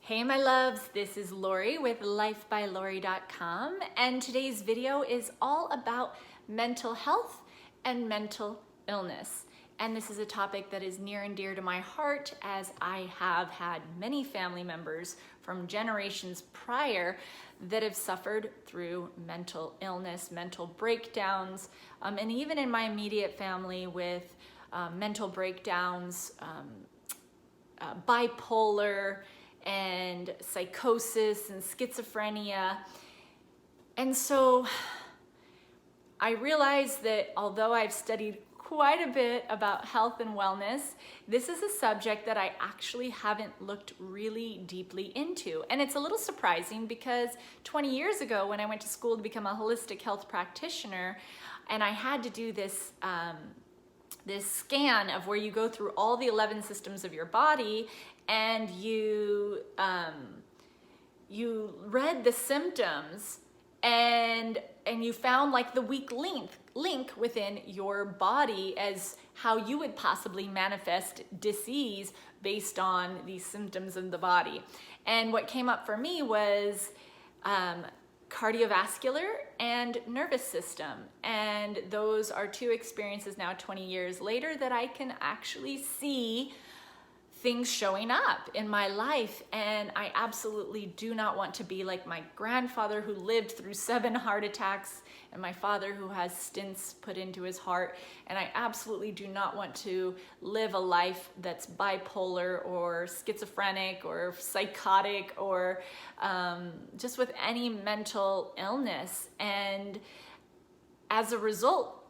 Hey my loves, this is Lori with lifebylori.com, and today's video is all about mental health and mental illness. And this is a topic that is near and dear to my heart, as I have had many family members from generations prior that have suffered through mental illness, mental breakdowns, and even in my immediate family with mental breakdowns, bipolar, and psychosis and schizophrenia. And so I realized that although I've studied quite a bit about health and wellness, this is a subject that I actually haven't looked really deeply into. And it's a little surprising because 20 years ago when I went to school to become a holistic health practitioner, and I had to do this this scan of where you go through all the 11 systems of your body, and you read the symptoms and you found like the weak link within your body as how you would possibly manifest disease based on these symptoms of the body. And what came up for me was cardiovascular and nervous system. And those are two experiences now 20 years later that I can actually see things showing up in my life. And I absolutely do not want to be like my grandfather, who lived through 7 heart attacks, and my father, who has stents put into his heart. And I absolutely do not want to live a life that's bipolar or schizophrenic or psychotic or just with any mental illness. And as a result,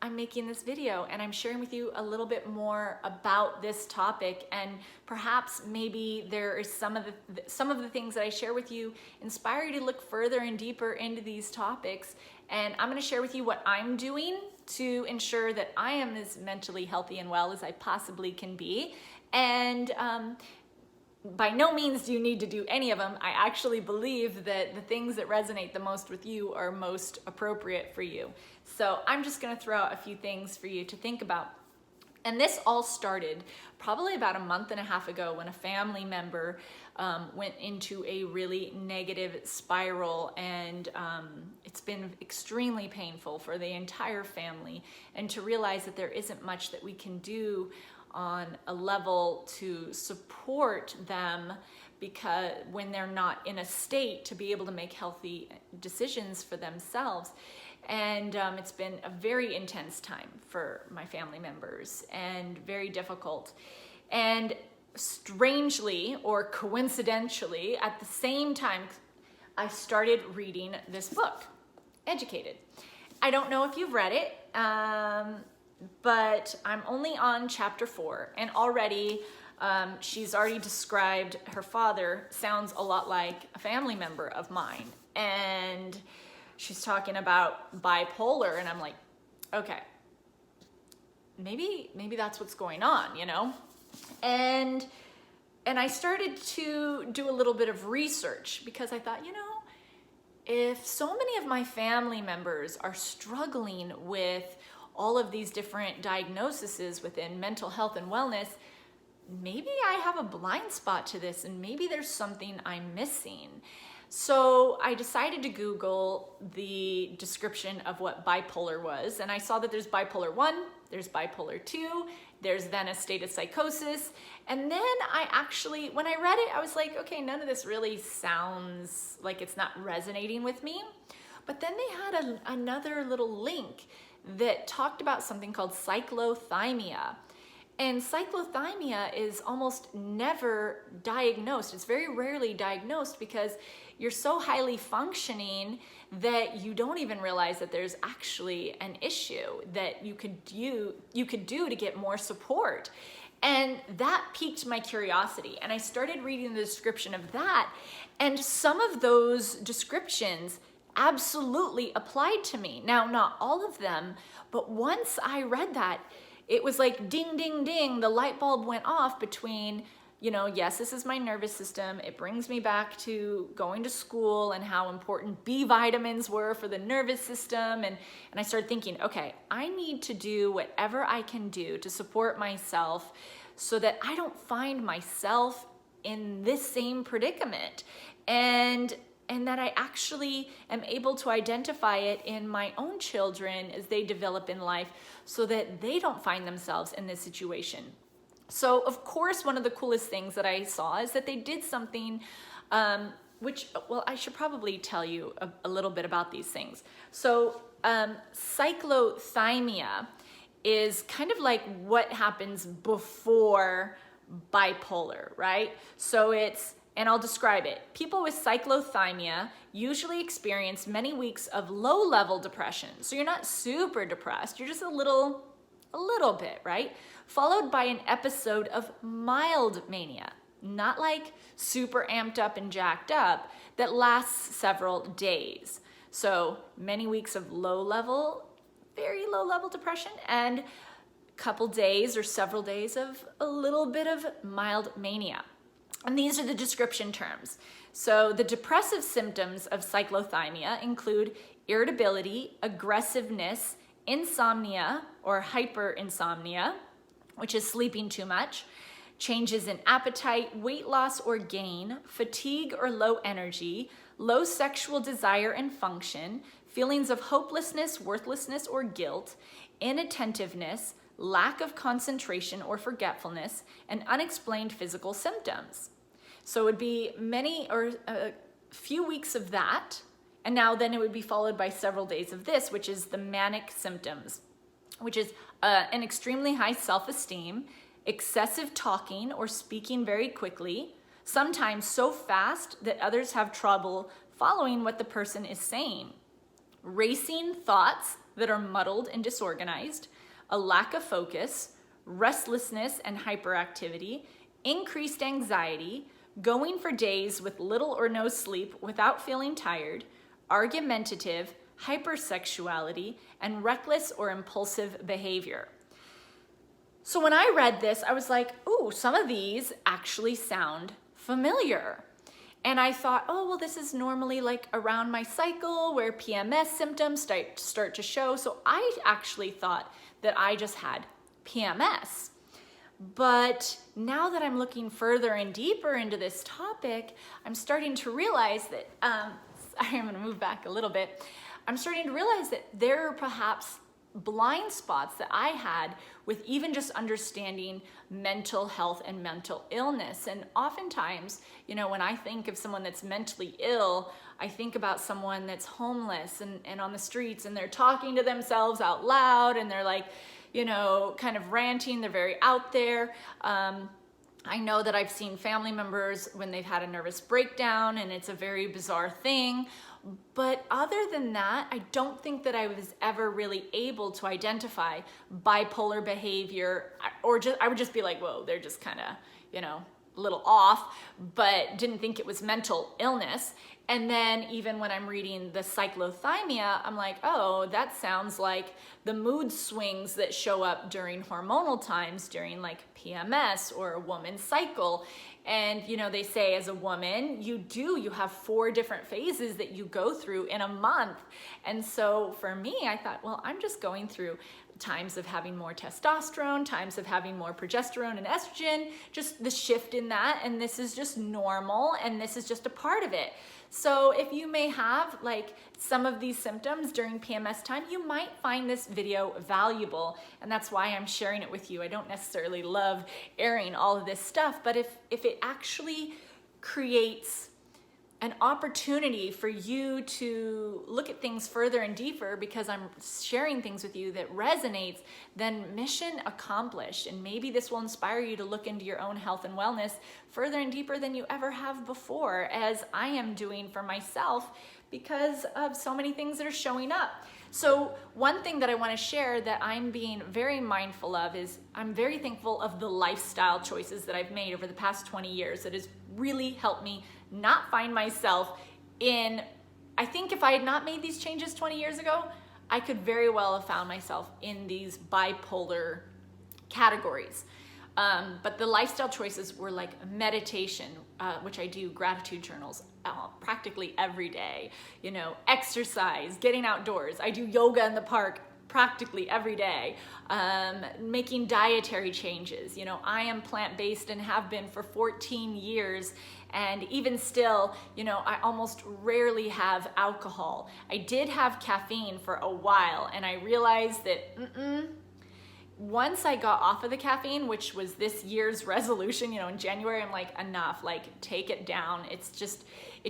I'm making this video and I'm sharing with you a little bit more about this topic, and perhaps maybe there is some of the things that I share with you inspire you to look further and deeper into these topics. And I'm going to share with you what I'm doing to ensure that I am as mentally healthy and well as I possibly can be. And by no means do you need to do any of them. I actually believe that the things that resonate the most with you are most appropriate for you. So I'm just going to throw out a few things for you to think about. And this all started probably about a month and a half ago when a family member went into a really negative spiral, and it's been extremely painful for the entire family. And to realize that there isn't much that we can do on a level to support them, because when they're not in a state to be able to make healthy decisions for themselves. And it's been a very intense time for my family members and very difficult. And strangely or coincidentally, at the same time, I started reading this book, Educated. I don't know if you've read it, but I'm only on chapter 4, and already she's already described her father sounds a lot like a family member of mine. And she's talking about bipolar, and I'm like, okay, maybe that's what's going on, you know? And I started to do a little bit of research, because I thought, you know, if so many of my family members are struggling with all of these different diagnoses within mental health and wellness, maybe I have a blind spot to this, and maybe there's something I'm missing. So I decided to Google the description of what bipolar was, and I saw that there's bipolar 1, there's bipolar 2, there's then a state of psychosis. And then I actually, when I read it, I was like, okay, none of this really sounds like it's not resonating with me. But then they had another little link that talked about something called cyclothymia. And cyclothymia is almost never diagnosed. It's very rarely diagnosed because you're so highly functioning that you don't even realize that there's actually an issue that you could do to get more support. And that piqued my curiosity. And I started reading the description of that. And some of those descriptions absolutely applied to me. Now, not all of them, but once I read that, it was like ding, ding, ding, the light bulb went off between, you know, yes, this is my nervous system. It brings me back to going to school and how important B vitamins were for the nervous system. And I started thinking, okay, I need to do whatever I can do to support myself so that I don't find myself in this same predicament, and that I actually am able to identify it in my own children as they develop in life so that they don't find themselves in this situation. So of course, one of the coolest things that I saw is that they did something, which, well, I should probably tell you a little bit about these things. So cyclothymia is kind of like what happens before bipolar, right? So and I'll describe it. People with cyclothymia usually experience many weeks of low-level depression. So you're not super depressed, you're just a little bit, right? Followed by an episode of mild mania, not like super amped up and jacked up, that lasts several days. So many weeks of very low-level depression, and a couple days or several days of a little bit of mild mania. And these are the description terms. So the depressive symptoms of cyclothymia include irritability, aggressiveness, insomnia or hyperinsomnia, which is sleeping too much, changes in appetite, weight loss or gain, fatigue or low energy, low sexual desire and function, feelings of hopelessness, worthlessness or guilt, inattentiveness, lack of concentration or forgetfulness, and unexplained physical symptoms. So it would be many or a few weeks of that, and now then it would be followed by several days of this, which is the manic symptoms, which is an extremely high self-esteem, excessive talking or speaking very quickly, sometimes so fast that others have trouble following what the person is saying, racing thoughts that are muddled and disorganized, a lack of focus, restlessness and hyperactivity, increased anxiety, going for days with little or no sleep without feeling tired, argumentative, hypersexuality, and reckless or impulsive behavior. So when I read this, I was like, ooh, some of these actually sound familiar. And I thought, oh, well, this is normally like around my cycle where PMS symptoms start to show. So I actually thought that I just had PMS. But now that I'm looking further and deeper into this topic, I'm starting to realize that, sorry, I'm gonna move back a little bit. I'm starting to realize that there are perhaps blind spots that I had with even just understanding mental health and mental illness. And oftentimes, when I think of someone that's mentally ill, I think about someone that's homeless and on the streets, and they're talking to themselves out loud, and they're like, kind of ranting, they're very out there. I know that I've seen family members when they've had a nervous breakdown, and it's a very bizarre thing. But other than that, I don't think that I was ever really able to identify bipolar behavior, or I would just be like, whoa, they're just kind of, a little off, but didn't think it was mental illness. And then even when I'm reading the cyclothymia, I'm like, oh, that sounds like the mood swings that show up during hormonal times, during like PMS or a woman's cycle. And they say as a woman, you have 4 different phases that you go through in a month. And so for me, I thought, well, I'm just going through times of having more testosterone, times of having more progesterone and estrogen, just the shift in that. And this is just normal, and this is just a part of it. So if you may have like some of these symptoms during PMS time, you might find this video valuable, and that's why I'm sharing it with you. I don't necessarily love airing all of this stuff, but if it actually creates an opportunity for you to look at things further and deeper because I'm sharing things with you that resonates, then mission accomplished. And maybe this will inspire you to look into your own health and wellness further and deeper than you ever have before, as I am doing for myself because of so many things that are showing up. So one thing that I want to share that I'm being very mindful of is I'm very thankful of the lifestyle choices that I've made over the past 20 years that has really helped me not find myself in, I think if I had not made these changes 20 years ago, I could very well have found myself in these bipolar categories. But the lifestyle choices were like meditation, which I do gratitude journals practically every day, exercise, getting outdoors. I do yoga in the park practically every day, making dietary changes. You know, I am plant-based and have been for 14 years. And even still, you know, I almost rarely have alcohol. I did have caffeine for a while, and I realized that once I got off of the caffeine, which was this year's resolution, you know, in January, I'm like, enough, like, take it down. It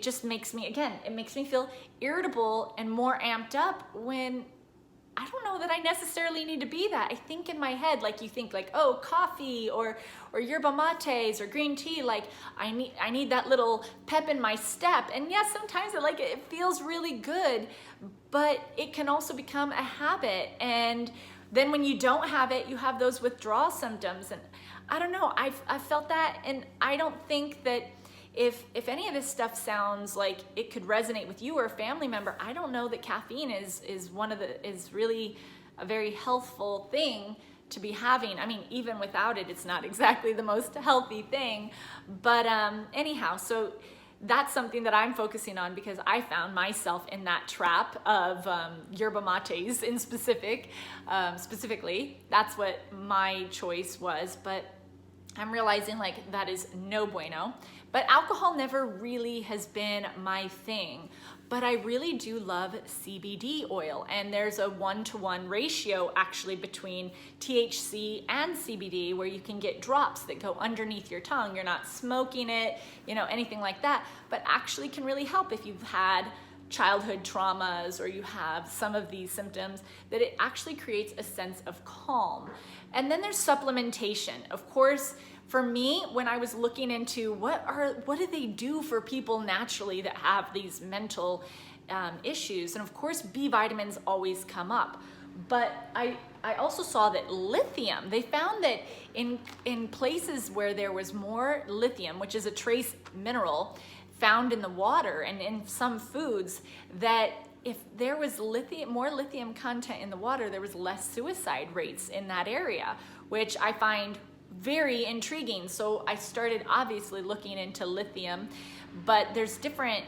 just makes me, again, it makes me feel irritable and more amped up when I don't know that I necessarily need to be that. I think in my head, like you think like, oh, coffee or yerba mates or green tea, like I need that little pep in my step. And yes, sometimes it feels really good, but it can also become a habit. And then when you don't have it, you have those withdrawal symptoms. And I don't know, I've felt that, and I don't think that if any of this stuff sounds like it could resonate with you or a family member, I don't know that caffeine is really a very healthful thing to be having. I mean, even without it, it's not exactly the most healthy thing. But anyhow, so that's something that I'm focusing on because I found myself in that trap of yerba mates in specifically. That's what my choice was, but I'm realizing like that is no bueno. But alcohol never really has been my thing. But I really do love CBD oil, and there's a 1-to-1 ratio actually between THC and CBD, where you can get drops that go underneath your tongue. You're not smoking it, you know, anything like that, but actually can really help if you've had childhood traumas or you have some of these symptoms, that it actually creates a sense of calm. And then there's supplementation. Of course, for me, when I was looking into what do they do for people naturally that have these mental issues, and of course B vitamins always come up, but I also saw that lithium, they found that in places where there was more lithium, which is a trace mineral found in the water and in some foods, that if there was more lithium content in the water, there was less suicide rates in that area, which I find very intriguing. So I started obviously looking into lithium, but there's different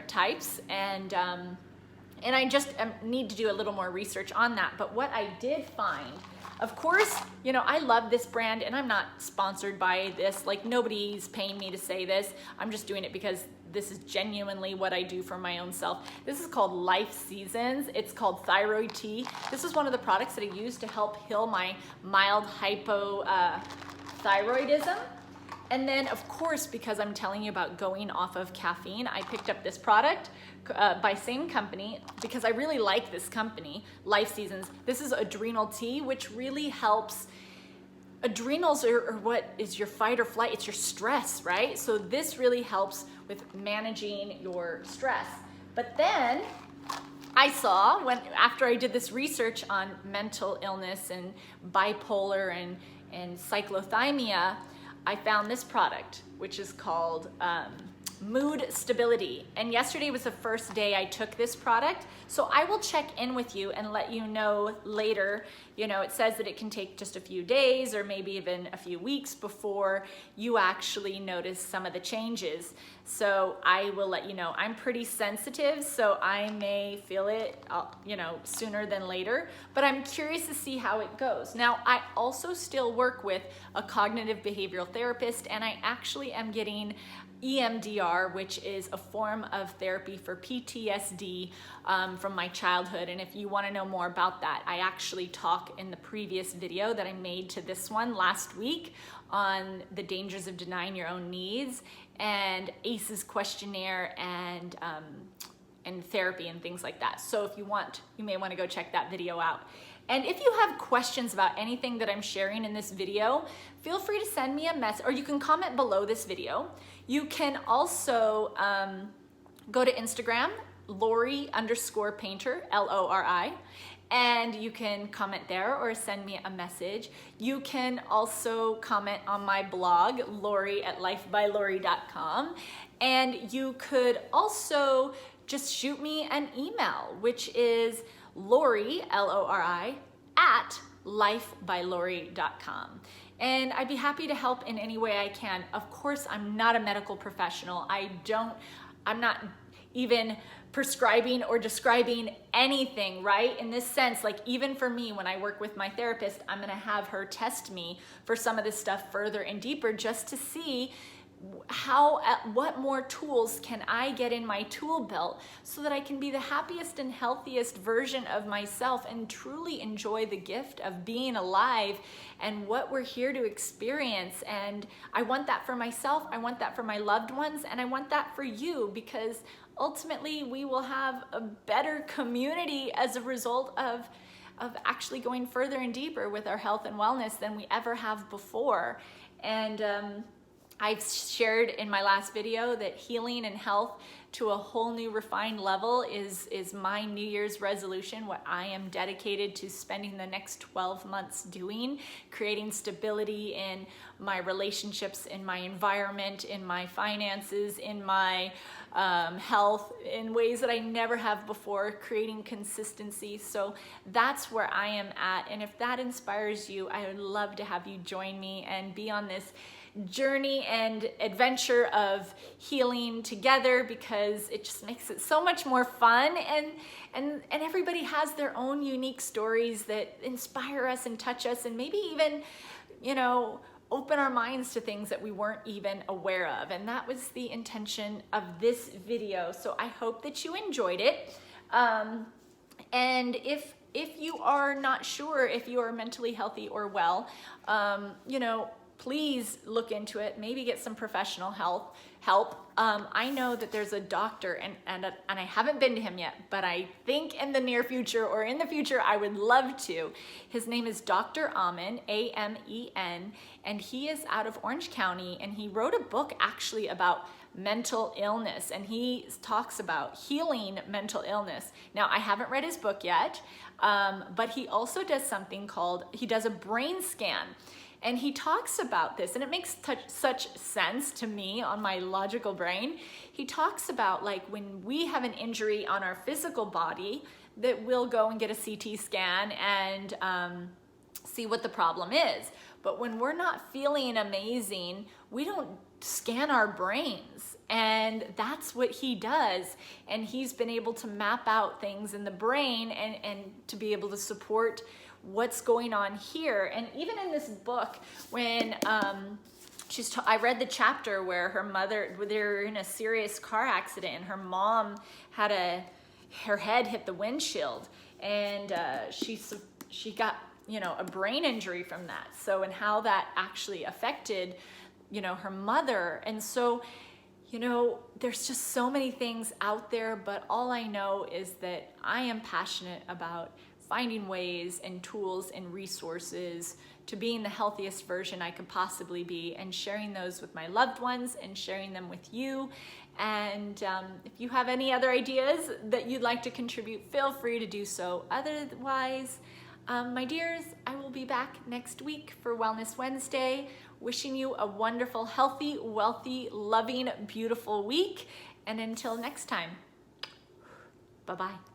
types, and I just need to do a little more research on that. But what I did find, of course, you know, I love this brand, and I'm not sponsored by this, like nobody's paying me to say this. I'm just doing it because this is genuinely what I do for my own self. This is called Life Seasons. It's called thyroid tea. This is one of the products that I use to help heal my mild hypothyroidism. And then of course, because I'm telling you about going off of caffeine, I picked up this product by same company because I really like this company, Life Seasons. This is adrenal tea, which really helps. Adrenals are what is your fight or flight. It's your stress, right? So this really helps with managing your stress. But then I saw, after I did this research on mental illness and bipolar and cyclothymia, I found this product, which is called Mood Stability. And yesterday was the first day I took this product. So I will check in with you and let you know later. You know, it says that it can take just a few days or maybe even a few weeks before you actually notice some of the changes. So I will let you know. I'm pretty sensitive, so I may feel it, you know, sooner than later, but I'm curious to see how it goes. Now, I also still work with a cognitive behavioral therapist, and I actually am getting EMDR, which is a form of therapy for PTSD from my childhood. And if you want to know more about that, I actually talk in the previous video that I made to this one last week on the dangers of denying your own needs and ACEs questionnaire and therapy and things like that. So if you want, you may want to go check that video out. And if you have questions about anything that I'm sharing in this video, feel free to send me a message, or you can comment below this video. You can also go to Instagram, Lori_painter, Lori, and you can comment there or send me a message. You can also comment on my blog, Lori@lifebylori.com, and you could also just shoot me an email, which is Lori, Lori, @lifebylori.com. And I'd be happy to help in any way I can. Of course, I'm not a medical professional. I'm not even prescribing or describing anything, right? In this sense, like even for me, when I work with my therapist, I'm gonna have her test me for some of this stuff further and deeper just to see what more tools can I get in my tool belt so that I can be the happiest and healthiest version of myself and truly enjoy the gift of being alive and what we're here to experience. And I want that for myself, I want that for my loved ones, and I want that for you, because ultimately we will have a better community as a result of actually going further and deeper with our health and wellness than we ever have before. And I've shared in my last video that healing and health to a whole new refined level is my New Year's resolution, what I am dedicated to spending the next 12 months doing, creating stability in my relationships, in my environment, in my finances, in my health, in ways that I never have before, creating consistency. So that's where I am at. And if that inspires you, I would love to have you join me and be on this journey and adventure of healing together, because it just makes it so much more fun, and everybody has their own unique stories that inspire us and touch us, and maybe even, you know, open our minds to things that we weren't even aware of. And that was the intention of this video. So I hope that you enjoyed it. And if you are not sure if you are mentally healthy or well, you know, please look into it, maybe get some professional help. I know that there's a doctor, and I haven't been to him yet, but I think in the near future or in the future, I would love to. His name is Dr. Amen, A-M-E-N, and he is out of Orange County, and he wrote a book actually about mental illness, and he talks about healing mental illness. Now, I haven't read his book yet, but he also does something called, he does a brain scan. And he talks about this, and it makes such sense to me on my logical brain. He talks about, like, when we have an injury on our physical body, that we'll go and get a CT scan and see what the problem is. But when we're not feeling amazing, we don't scan our brains. And that's what he does. And he's been able to map out things in the brain and to be able to support what's going on here. And even in this book, when I read the chapter where her mother, they're in a serious car accident, and her mom had her head hit the windshield, and she got, you know, a brain injury from that. So, and how that actually affected, you know, her mother. And so, you know, there's just so many things out there, but all I know is that I am passionate about finding ways and tools and resources to being the healthiest version I could possibly be, and sharing those with my loved ones and sharing them with you. And if you have any other ideas that you'd like to contribute, feel free to do so. Otherwise, my dears, I will be back next week for Wellness Wednesday, wishing you a wonderful, healthy, wealthy, loving, beautiful week. And until next time, bye-bye.